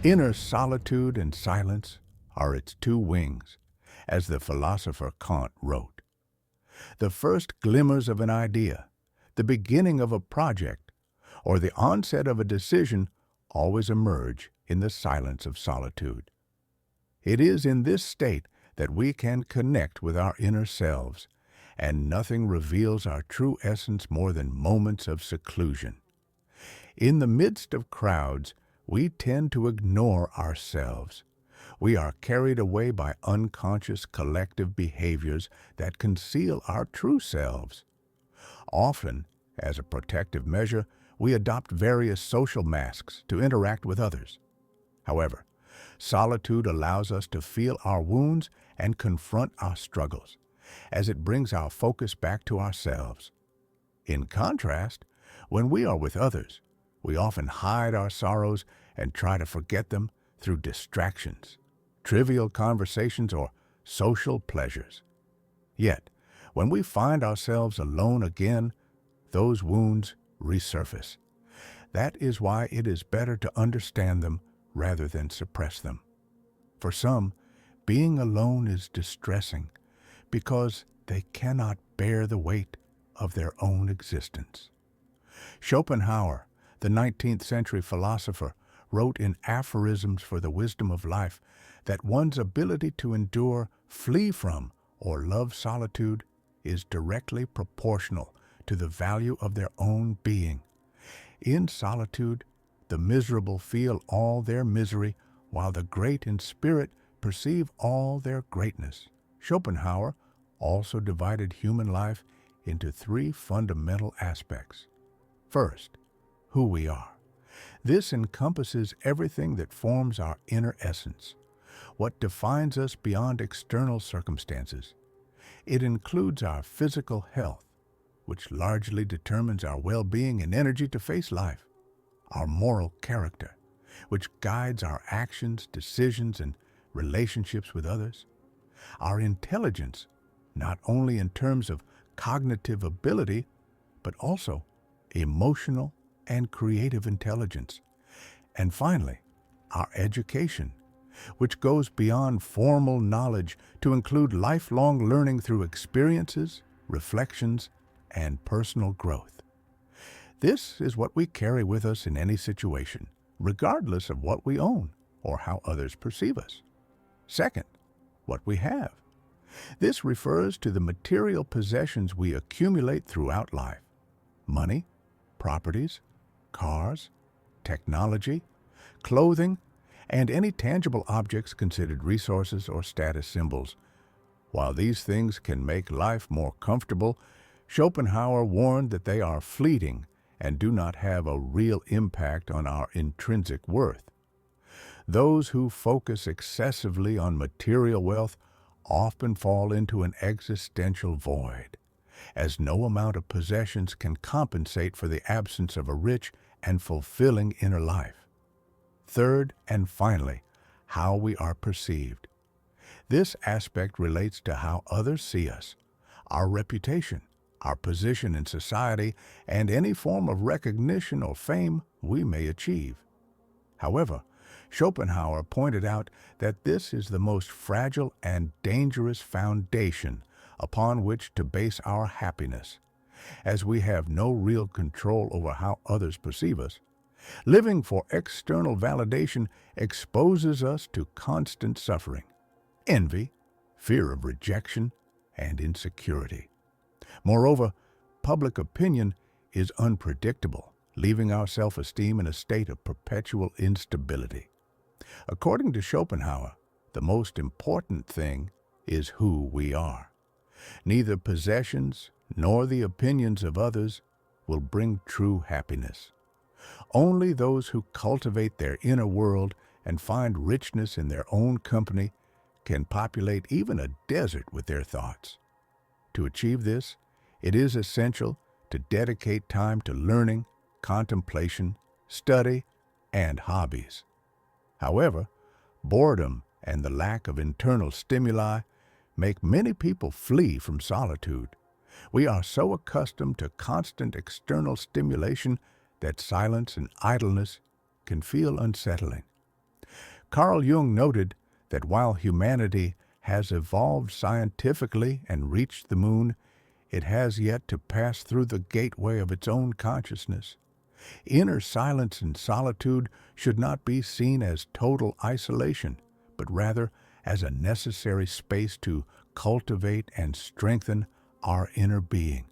Inner solitude and silence are its two wings, as the philosopher Kant wrote. The first glimmers of an idea, the beginning of a project, or the onset of a decision always emerge in the silence of solitude. It is in this state that we can connect with our inner selves, and nothing reveals our true essence more than moments of seclusion. In the midst of crowds, we tend to ignore ourselves. We are carried away by unconscious collective behaviors that conceal our true selves. Often, as a protective measure, we adopt various social masks to interact with others. However, solitude allows us to feel our wounds and confront our struggles, as it brings our focus back to ourselves. In contrast, when we are with others, we often hide our sorrows and try to forget them through distractions, trivial conversations, or social pleasures. Yet, when we find ourselves alone again, those wounds resurface. That is why it is better to understand them rather than suppress them. For some, being alone is distressing because they cannot bear the weight of their own existence. Schopenhauer, the 19th century philosopher, wrote in Aphorisms for the Wisdom of Life that one's ability to endure, flee from, or love solitude is directly proportional to the value of their own being. In solitude, the miserable feel all their misery, while the great in spirit perceive all their greatness. Schopenhauer also divided human life into three fundamental aspects. First, who we are. This encompasses everything that forms our inner essence, what defines us beyond external circumstances. It includes our physical health, which largely determines our well-being and energy to face life, our moral character, which guides our actions, decisions, and relationships with others, our intelligence, not only in terms of cognitive ability, but also emotional and creative intelligence, and finally, our education, which goes beyond formal knowledge to include lifelong learning through experiences, reflections, and personal growth. This is what we carry with us in any situation, regardless of what we own or how others perceive us. Second, what we have. This refers to the material possessions we accumulate throughout life: money, properties, cars, technology, clothing, and any tangible objects considered resources or status symbols. While these things can make life more comfortable, Schopenhauer warned that they are fleeting and do not have a real impact on our intrinsic worth. Those who focus excessively on material wealth often fall into an existential void, as no amount of possessions can compensate for the absence of a rich and fulfilling inner life. Third, and finally, how we are perceived. This aspect relates to how others see us, our reputation, our position in society, and any form of recognition or fame we may achieve. However, Schopenhauer pointed out that this is the most fragile and dangerous foundation upon which to base our happiness, as we have no real control over how others perceive us. Living for external validation exposes us to constant suffering, envy, fear of rejection, and insecurity. Moreover, public opinion is unpredictable, leaving our self-esteem in a state of perpetual instability. According to Schopenhauer, the most important thing is who we are. Neither possessions nor the opinions of others will bring true happiness. Only those who cultivate their inner world and find richness in their own company can populate even a desert with their thoughts. To achieve this, it is essential to dedicate time to learning, contemplation, study, and hobbies. However, boredom and the lack of internal stimuli make many people flee from solitude. We are so accustomed to constant external stimulation that silence and idleness can feel unsettling. Carl Jung noted that while humanity has evolved scientifically and reached the moon, it has yet to pass through the gateway of its own consciousness. Inner silence and solitude should not be seen as total isolation, but rather as a necessary space to cultivate and strengthen our inner being.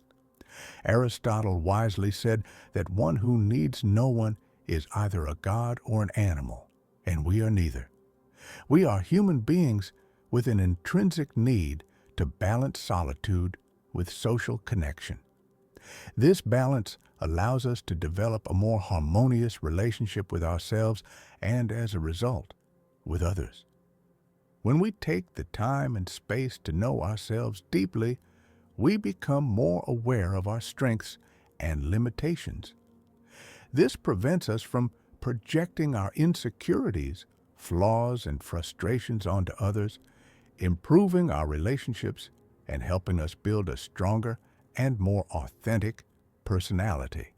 Aristotle wisely said that one who needs no one is either a god or an animal, and we are neither. We are human beings with an intrinsic need to balance solitude with social connection. This balance allows us to develop a more harmonious relationship with ourselves and, as a result, with others. When we take the time and space to know ourselves deeply, we become more aware of our strengths and limitations. This prevents us from projecting our insecurities, flaws, and frustrations onto others, improving our relationships and helping us build a stronger and more authentic personality.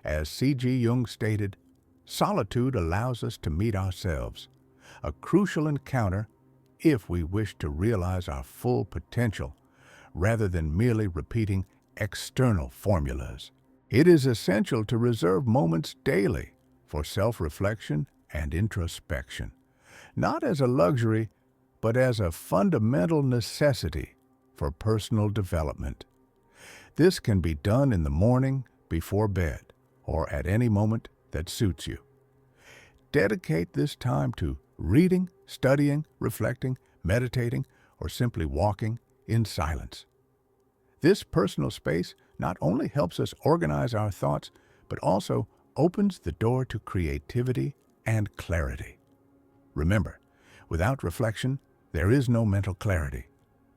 As C.G. Jung stated, solitude allows us to meet ourselves, a crucial encounter if we wish to realize our full potential rather than merely repeating external formulas. It is essential to reserve moments daily for self-reflection and introspection, not as a luxury, but as a fundamental necessity for personal development. This can be done in the morning, before bed, or at any moment that suits you. Dedicate this time to reading, studying, reflecting, meditating, or simply walking in silence. This personal space not only helps us organize our thoughts, but also opens the door to creativity and clarity. Remember, without reflection, there is no mental clarity.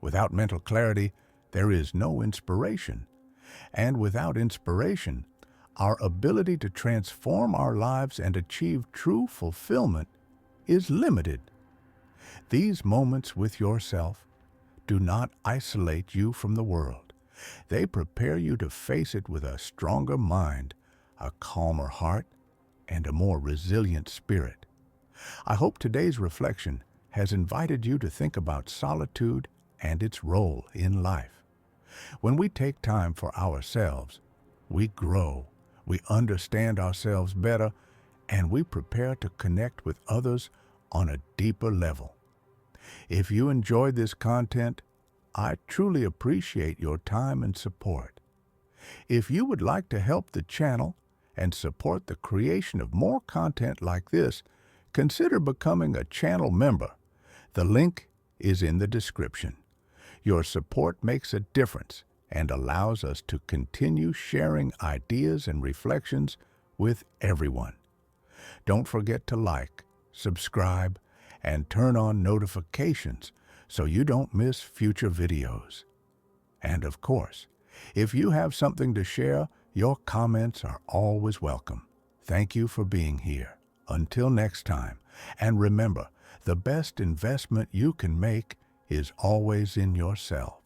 Without mental clarity, there is no inspiration. And without inspiration, our ability to transform our lives and achieve true fulfillment is limited. These moments with yourself do not isolate you from the world. They prepare you to face it with a stronger mind, a calmer heart, and a more resilient spirit. I hope today's reflection has invited you to think about solitude and its role in life. When we take time for ourselves, we grow, we understand ourselves better, and we prepare to connect with others on a deeper level. If you enjoyed this content, I truly appreciate your time and support. If you would like to help the channel and support the creation of more content like this, consider becoming a channel member. The link is in the description. Your support makes a difference and allows us to continue sharing ideas and reflections with everyone. Don't forget to like, subscribe, and turn on notifications so you don't miss future videos. And of course, if you have something to share, your comments are always welcome. Thank you for being here. Until next time, and remember, the best investment you can make is always in yourself.